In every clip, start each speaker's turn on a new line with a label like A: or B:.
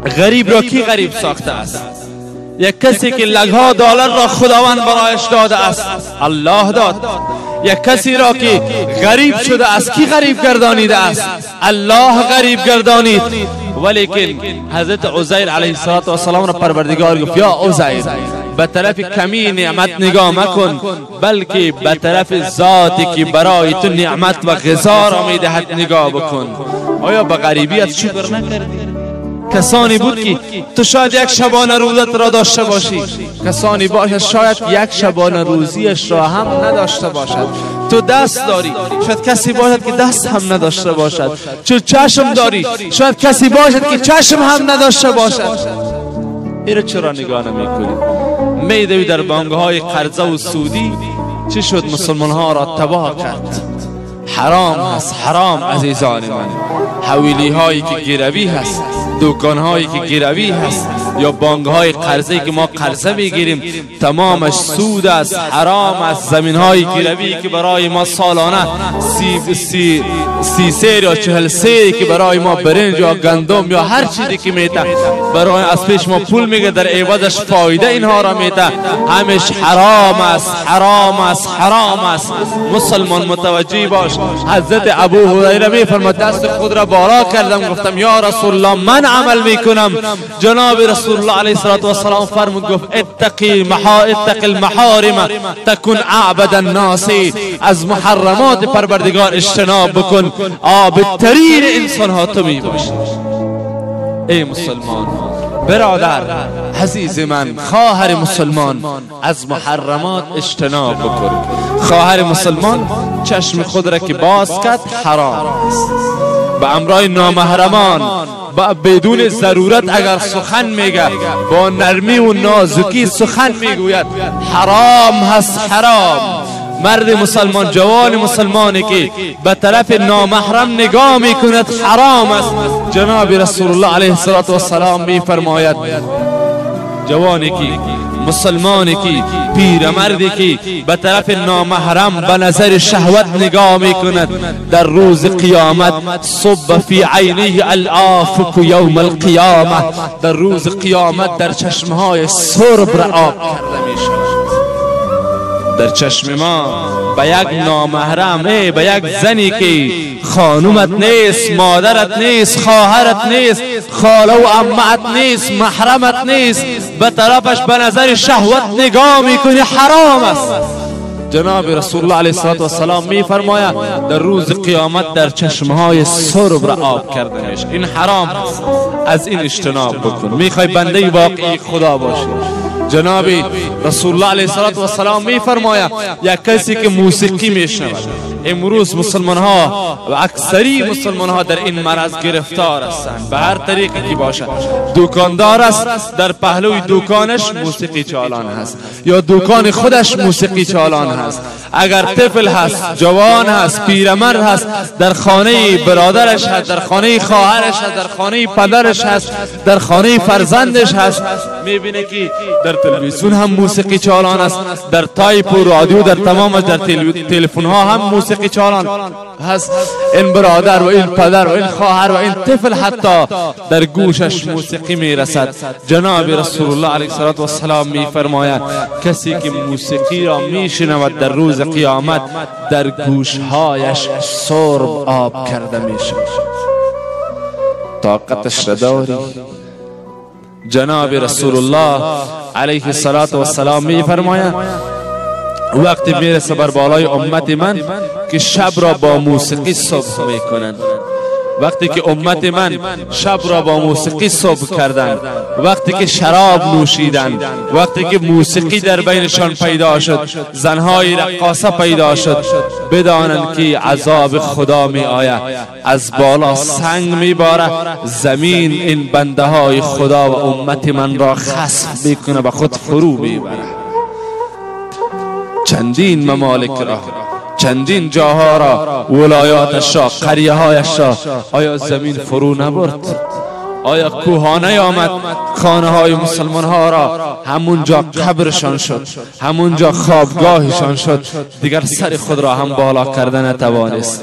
A: غریب را کی غریب ساخته است؟ یک کسی که لگها دلار را خداوند برایش داده است، الله داد. یک کسی را که غریب شده است، کی غریب گردانیده است؟ الله غریب گردانید. ولیکن حضرت عزیر علیه السلام را پروردگار گفت یا عزیر، به طرف کمی نعمت نگاه مکن، بلکه به طرف ذاتی که برای تو نعمت و غذا را میدهد نگاه بکن. آیا به غریبیت شکر نکردی؟ کسانی بود که تو شاید یک شبانه روزت را داشته باشی، کسانی باشد شاید یک شبانه روزیش را هم نداشته باشد. تو دست داری، شاید کسی باشد که دست هم نداشته باشد. تو چشم داری، شاید کسی باشد که چشم هم نداشته باشد. این چرا نگاه نمی‌کنی؟ میدوی در بانک‌های قرضه و سودی چه شد؟ مسلمان ها را تباه کرد. حرام هست، حرام عزیزان من. حویلی هایی که گروی هست، دکان هایی که گروی هست، یا بانک های قرضه که ما قرضه بگیریم تمامش سود است، حرام است. زمین های گروی که برای ما سالانه 30 سیر یا 40 سیر که برای ما برنج یا گندم یا هر چیزی که میته برای از پیش ما پول میگه، در عوضش فایده اینها را میته، همش حرام است، حرام است، حرام است. مسلمان متوجه باش. حضرت ابو هریره میفرماد دست خود را بالا کردم، گفتم یا رسول الله من عمل میکنم. جناب رسول الله علیه السلام فرمود گفت اتقی المحارم تکن اعبد الناس، از محرمات پروردگار اجتناب بکن، عابدترین انسان ها تو می باشی. ای مسلمان برادر عزیز من، خواهر مسلمان، از محرمات اجتناب بکن. خواهر مسلمان چشم خود را که باز کرد حرام است. به امرای نامحرمان بدون ضرورت اگر سخن میگه، با نرمی و نازکی سخن میگوید، حرام هست، حرام. مرد مسلمان، جوان مسلمانی که به طرف نامحرم نگاه میکند حرام است. جناب رسول الله علیه السلام میفرماید جوانی که مسلمانی که پیرمردی که به طرف نامحرم به نظر شهوت نگاه میکند، در روز قیامت صب فی عینه الافک یوم القیامه، در روز قیامت در چشمهای سرب را آب کرده میشود. در چشم ما به یک نامحرم، به یک زنی که خانومت نیست، مادرت نیست، خواهرت نیست، خاله و عمت نیست، محرمت نیست، به طرفش به نظر شهوت نگاه میکنی، حرام است. جناب رسول الله علیه السلام میفرماید در روز قیامت در چشمهای سرب را آب کرده میشه. این حرام است، از این اجتناب بکن. میخوای بنده واقعی خدا باشی. جناب رسول الله علیه السلام میفرماید یک کسی که موسیقی میشنود، امروز مسلمان ها و اکثری مسلمان ها در این مرض گرفتار هستند، به هر طریقی که باشد. دکاندار است، در پهلوی دکانش موسیقی چالان هست، یا دکان خودش موسیقی چالان هست. اگر طفل هست، جوان هست، پیرمرد هست، در خانه برادرش هست، در خانه خواهرش هست، در خانه پدرش هست، در خانه فرزندش هست، میبینه که در تلویزیون هم موسیقی چالان است، در تایپ و رادیو، در تمام در تلفن ها هم موسیقی چالان هست. این برادر و این پدر و این خواهر و این طفل حتی در گوشش موسیقی میرسد. جناب رسول الله علیه السلام میفرماید کسی که موسیقی را میشنود در روز قیامت در گوشهایش سرب آب کرده میشه. طاقتش را داری؟ جناب رسول الله علیه السلام میفرماید وقتی میرسه بر بالای امت من که شب را با موسیقی صبح میکنند. وقتی که امت من شب را با موسیقی صبح کردند، وقتی که شراب نوشیدند، وقتی که موسیقی در بینشان پیدا شد، زنهای رقاصه پیدا شد، بدانند که عذاب خدا می آید، از بالا سنگ می باره، زمین این بنده های خدا و امت من را خسف میکنه، به خود فرو می بره. چندین ممالک را، چندین جاها را، ولایاتش را، قریه هایش را، آیا زمین فرو نبرد؟ آیا کوهانه آمد خانه های مسلمان ها را همونجا قبرشان شد، همونجا خوابگاهشان شد، دیگر سر خود را هم بالا کردن نتوانست؟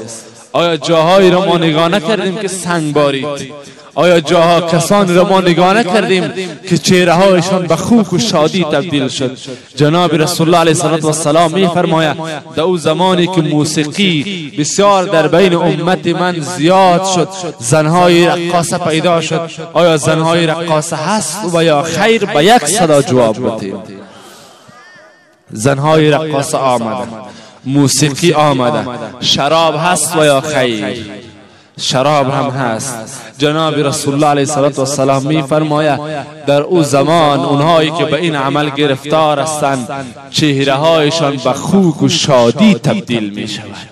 A: آیا جاهایی را ما نگاه نکردیم که سنگ بارید؟ آیا جاها کسانی را ما نگاه نکردیم که چهره هایشان به خوک و شادی تبدیل شد؟ جناب رسول الله علیه السلام می فرماید در او زمانی که موسیقی بسیار در بین امت من زیاد شد، زنهای رقاصه پیدا شد. آیا زنهای رقاصه هست و یا خیر؟ به یک صدا جواب بدید. زنهای رقاصه آمده، موسیقی آمده، شراب هست و یا خیر؟ شراب هم هست. جناب رسول الله علیه السلام می فرماید در او زمان اونهایی که به این عمل گرفتار هستند چهره هایشان به خوک و شادی تبدیل می شود،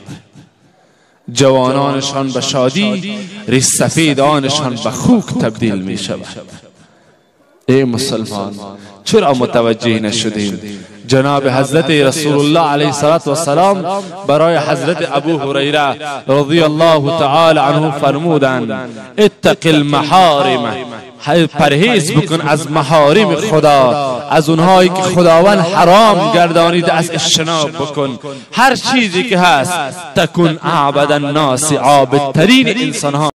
A: جوانانشان به شادی، ریش سفیدانشان به خوک تبدیل می شود. ای مسلمان چرا متوجه نشدیم؟ جناب حضرت رسول الله علیه السلام برای حضرت ابو هریره رضی الله تعالی عنه فرمودند اتق المحارم، پرهیز بکن از محارم خدا، از اونهایی که خداوند حرام گردانیده از اجتناب بکن. هر چیزی که هست تکن اعبد الناس، عابدترین انسان ها